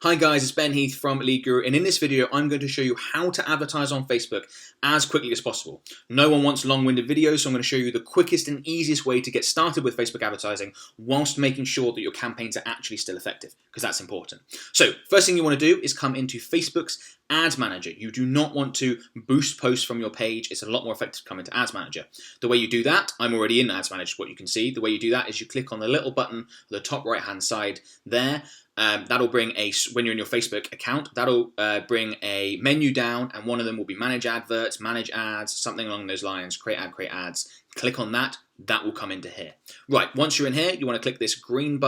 Hi guys, it's Ben Heath from Lead Guru, and in this video I'm going to show you how to advertise on Facebook as quickly as possible. No one wants long-winded videos, so I'm going to show you the quickest and easiest way to get started with Facebook advertising whilst making sure that your campaigns are actually still effective, because that's important. So first thing you want to do is come into Facebook's Ads Manager. You do not want to boost posts from your page. It's a lot more effective to come into Ads Manager. The way you do that, I'm already in Ads Manager, what you can see. The way you do that is you click on the little button on the top right hand side there. That'll bring when you're in your Facebook account, that'll bring a menu down, and one of them will be manage adverts, manage ads, something along those lines, create ads. Click on that, that will come into here. Right, once you're in here, you want to click this green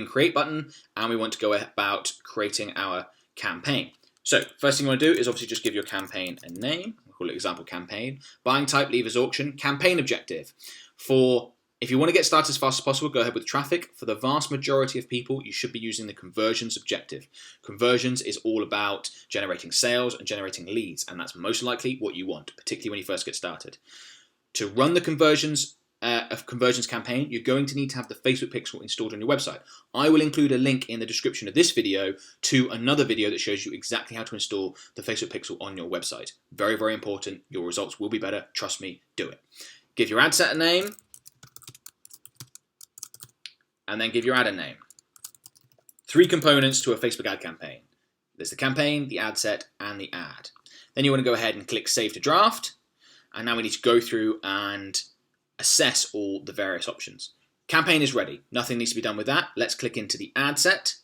create button, and we want to go about creating our campaign. So first thing you want to do is obviously just give your campaign a name. We'll call it example campaign. Buying type, levers auction, campaign objective. If you want to get started as fast as possible, go ahead with traffic. For the vast majority of people, you should be using the conversions objective. Conversions is all about generating sales and generating leads, and that's most likely what you want, particularly when you first get started. To run the conversions campaign, you're going to need to have the Facebook pixel installed on your website. I will include a link in the description of this video to another video that shows you exactly how to install the Facebook pixel on your website. Very, very important. Your results will be better. Trust me, do it. Give your ad set a name, and then give your ad a name. 3 components to a Facebook ad campaign. There's the campaign, the ad set, and the ad. Then you want to go ahead and click Save to Draft, and now we need to go through and assess all the various options. Campaign is ready. Nothing needs to be done with that. Let's click into the ad set.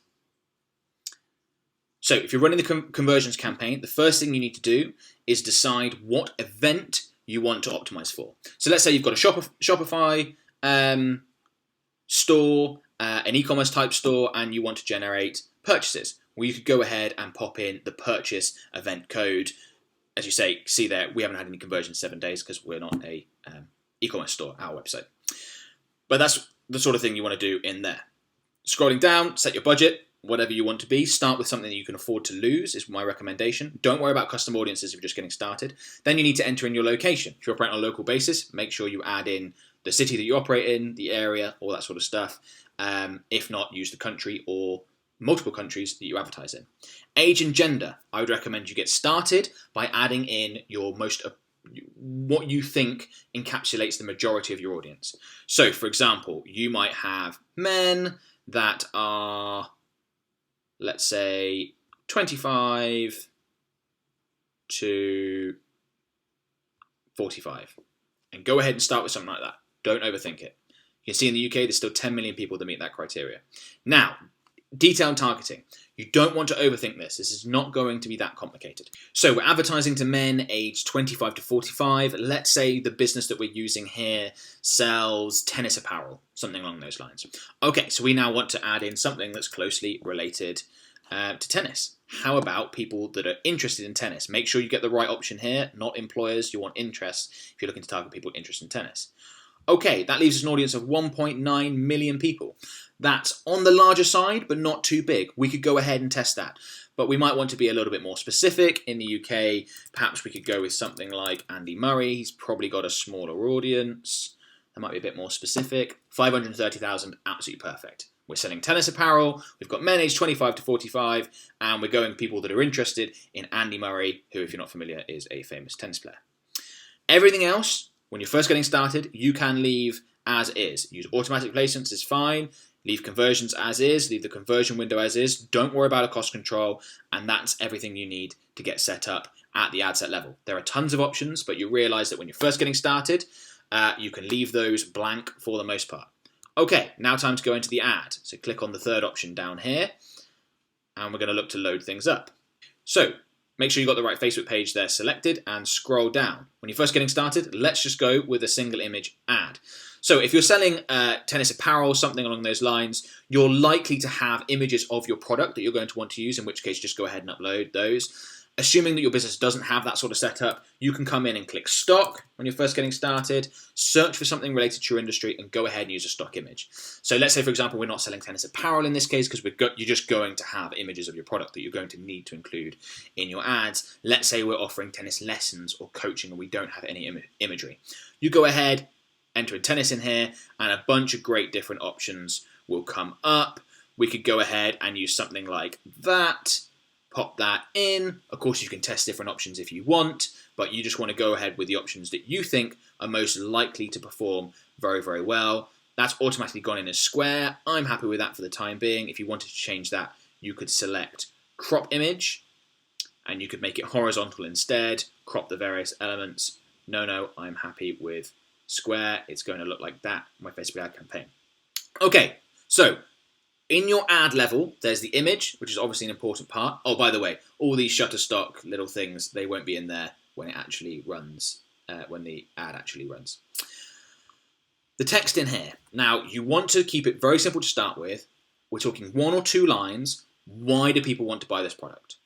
So if you're running the conversions campaign, the first thing you need to do is decide what event you want to optimize for. So let's say you've got a Shopify store, an e-commerce type store, and you want to generate purchases. Well, you could go ahead and pop in the purchase event code. As you see there, we haven't had any conversions in 7 days because we're not a e-commerce store, our website. But that's the sort of thing you want to do in there. Scrolling down, set your budget, whatever you want to be. Start with something that you can afford to lose is my recommendation. Don't worry about custom audiences if you're just getting started. Then you need to enter in your location. If you operate on a local basis, make sure you add in the city that you operate in, the area, all that sort of stuff. If not, use the country or multiple countries that you advertise in. Age and gender. I would recommend you get started by adding in your what you think encapsulates the majority of your audience. So, for example, you might have men that are, let's say, 25 to 45. And go ahead and start with something like that. Don't overthink it. You can see in the UK, there's still 10 million people that meet that criteria. Now, detailed targeting. You don't want to overthink this. This is not going to be that complicated. So we're advertising to men aged 25 to 45. Let's say the business that we're using here sells tennis apparel, something along those lines. Okay, so we now want to add in something that's closely related to tennis. How about people that are interested in tennis? Make sure you get the right option here, not employers. You want interests if you're looking to target people interested in tennis. Okay, that leaves us an audience of 1.9 million people. That's on the larger side, but not too big. We could go ahead and test that. But we might want to be a little bit more specific. In the UK, perhaps we could go with something like Andy Murray. He's probably got a smaller audience. That might be a bit more specific. 530,000, absolutely perfect. We're selling tennis apparel. We've got men aged 25 to 45, and we're going people that are interested in Andy Murray, who, if you're not familiar, is a famous tennis player. Everything else, when you're first getting started, you can leave as is. Use automatic placements is fine. Leave conversions as is. Leave the conversion window as is. Don't worry about a cost control. And that's everything you need to get set up at the ad set level. There are tons of options, but you realize that when you're first getting started, you can leave those blank for the most part. Okay, now time to go into the ad. So click on the third option down here, and we're going to look to load things up. So make sure you've got the right Facebook page there selected and scroll down. When you're first getting started, let's just go with a single image ad. So if you're selling tennis apparel, something along those lines, you're likely to have images of your product that you're going to want to use, in which case just go ahead and upload those. Assuming that your business doesn't have that sort of setup, you can come in and click stock when you're first getting started, search for something related to your industry, and go ahead and use a stock image. So let's say, for example, we're not selling tennis apparel in this case because you're just going to have images of your product that you're going to need to include in your ads. Let's say we're offering tennis lessons or coaching and we don't have any imagery. You go ahead, enter in tennis in here, and a bunch of great different options will come up. we could go ahead and use something like that, pop that in. Of course, you can test different options if you want, but you just want to go ahead with the options that you think are most likely to perform very, very well. That's automatically gone in as square. I'm happy with that for the time being. If you wanted to change that, you could select crop image, and you could make it horizontal instead, crop the various elements. No, I'm happy with square. It's going to look like that, my Facebook ad campaign. Okay, so in your ad level, there's the image, which is obviously an important part. Oh, by the way, all these Shutterstock little things, they won't be in there when it actually runs, when the ad actually runs. The text in here. Now, you want to keep it very simple to start with. We're talking 1 or 2 lines. Why do people want to buy this product?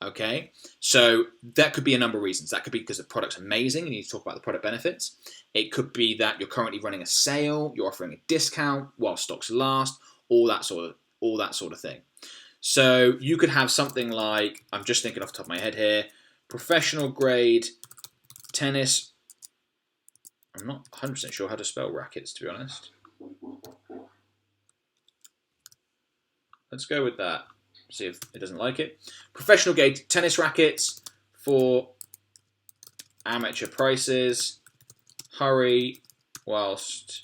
Okay, so that could be a number of reasons. That could be because the product's amazing and you need to talk about the product benefits. It could be that you're currently running a sale, you're offering a discount while stocks last, all that sort of thing. So you could have something like, I'm just thinking off the top of my head here, professional grade tennis. I'm not 100% sure how to spell rackets, to be honest. Let's go with that. See if it doesn't like it. Professional grade tennis rackets for amateur prices. Hurry whilst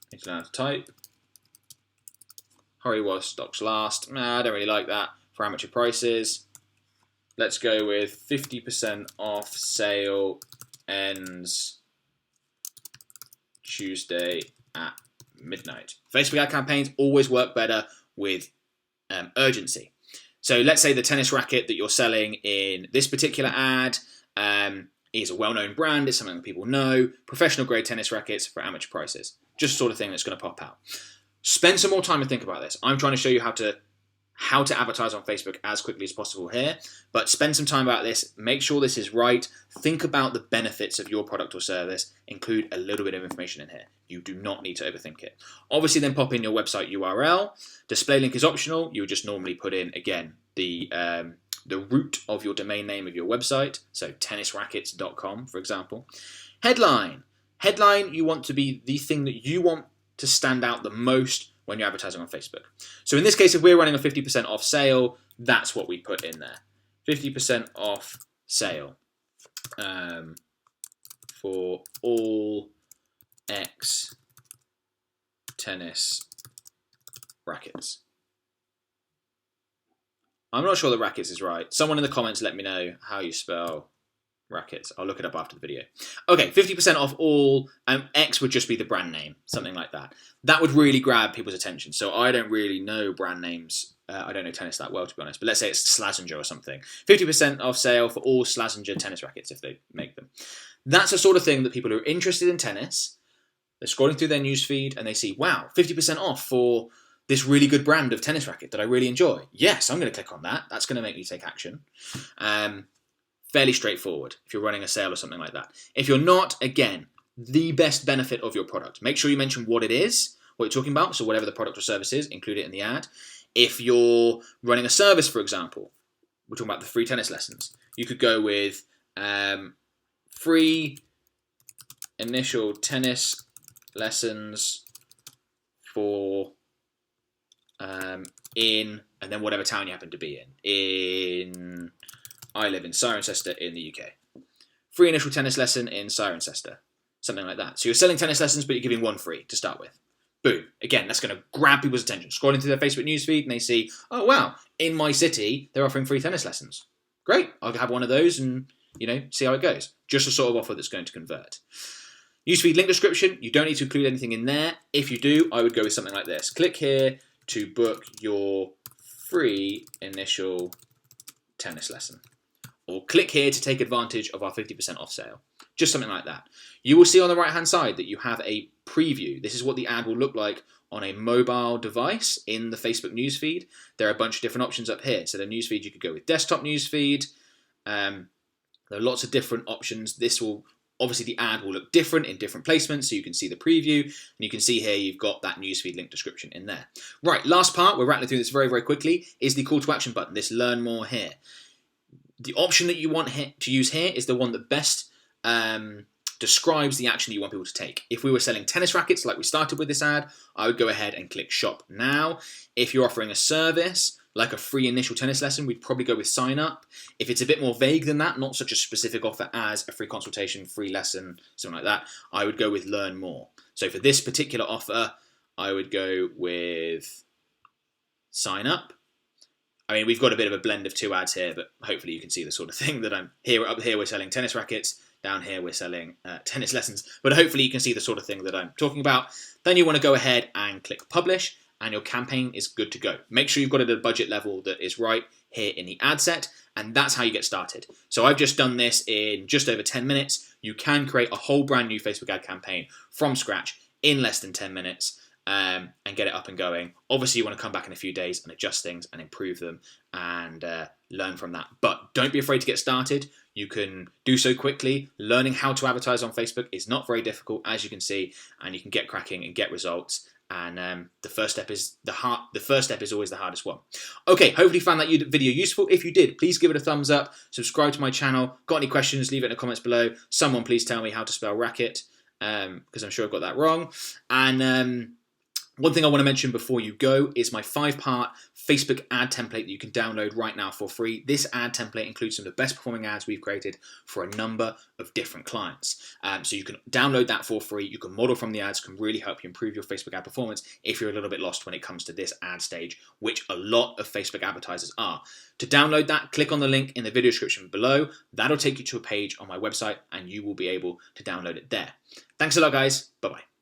I need to learn how to type. Hurry whilst stocks last. Nah, I don't really like that for amateur prices. Let's go with 50% off sale ends Tuesday at midnight. Facebook ad campaigns always work better with urgency. So let's say the tennis racket that you're selling in this particular ad is a well-known brand, it's something that people know, professional grade tennis rackets for amateur prices. Just the sort of thing that's going to pop out. Spend some more time and think about this. I'm trying to show you how to advertise on Facebook as quickly as possible here, but spend some time about this, make sure this is right, think about the benefits of your product or service, include a little bit of information in here. You do not need to overthink it. Obviously then pop in your website URL, display link is optional, you would just normally put in, again, the root of your domain name of your website, so tennisrackets.com for example. Headline, you want to be the thing that you want to stand out the most when you're advertising on Facebook. So in this case, if we're running a 50% off sale, that's what we put in there. 50% off sale for all X tennis rackets. I'm not sure the rackets is right. Someone in the comments let me know how you spell rackets. I'll look it up after the video. Okay, 50% off all, X would just be the brand name, something like that. That would really grab people's attention. So I don't really know brand names. I don't know tennis that well, to be honest. But let's say it's Slazenger or something. 50% off sale for all Slazenger tennis rackets if they make them. That's the sort of thing that people who are interested in tennis, they're scrolling through their newsfeed and they see, wow, 50% off for this really good brand of tennis racket that I really enjoy. Yes, I'm going to click on that. That's going to make me take action. Fairly straightforward if you're running a sale or something like that. If you're not, again, the best benefit of your product. Make sure you mention what it is, what you're talking about, so whatever the product or service is, include it in the ad. If you're running a service, for example, we're talking about the free tennis lessons, you could go with free initial tennis lessons for in, and then whatever town you happen to be in. I live in Cirencester in the UK. Free initial tennis lesson in Cirencester. Something like that. So you're selling tennis lessons, but you're giving one free to start with. Boom. Again, that's going to grab people's attention. Scrolling through their Facebook newsfeed and they see, oh wow, in my city, they're offering free tennis lessons. Great. I'll have one of those and, see how it goes. Just a sort of offer that's going to convert. Newsfeed link description. You don't need to include anything in there. If you do, I would go with something like this. Click here to book your free initial tennis lesson. Or click here to take advantage of our 50% off sale. Just something like that. You will see on the right hand side that you have a preview. This is what the ad will look like on a mobile device in the Facebook newsfeed. There are a bunch of different options up here. So the newsfeed, you could go with desktop newsfeed. There are lots of different options. Obviously the ad will look different in different placements, so you can see the preview, and you can see here you've got that newsfeed link description in there. Right, last part, we're rattling through this very, very quickly, is the call to action button, this learn more here. The option that you want to use here is the one that best describes the action you want people to take. If we were selling tennis rackets like we started with this ad, I would go ahead and click shop now. If you're offering a service like a free initial tennis lesson, we'd probably go with sign up. If it's a bit more vague than that, not such a specific offer as a free consultation, free lesson, something like that, I would go with learn more. So for this particular offer, I would go with sign up. I mean, we've got a bit of a blend of two ads here, but hopefully you can see the sort of thing that I'm here. Up here, we're selling tennis rackets. Down here, we're selling tennis lessons. But hopefully you can see the sort of thing that I'm talking about. Then you want to go ahead and click publish, and your campaign is good to go. Make sure you've got it at a budget level that is right here in the ad set, and that's how you get started. So I've just done this in just over 10 minutes. You can create a whole brand new Facebook ad campaign from scratch in less than 10 minutes. And get it up and going. Obviously, you want to come back in a few days and adjust things and improve them and learn from that. But don't be afraid to get started. You can do so quickly. Learning how to advertise on Facebook is not very difficult, as you can see, and you can get cracking and get results. And the first step is always the hardest one. Okay, hopefully you found that video useful. If you did, please give it a thumbs up. Subscribe to my channel. Got any questions? Leave it in the comments below. Someone please tell me how to spell racket, because I'm sure I got that wrong. And one thing I want to mention before you go is my 5-part Facebook ad template that you can download right now for free. This ad template includes some of the best performing ads we've created for a number of different clients. So you can download that for free. You can model from the ads, can really help you improve your Facebook ad performance if you're a little bit lost when it comes to this ad stage, which a lot of Facebook advertisers are. To download that, click on the link in the video description below. That'll take you to a page on my website and you will be able to download it there. Thanks a lot, guys. Bye-bye.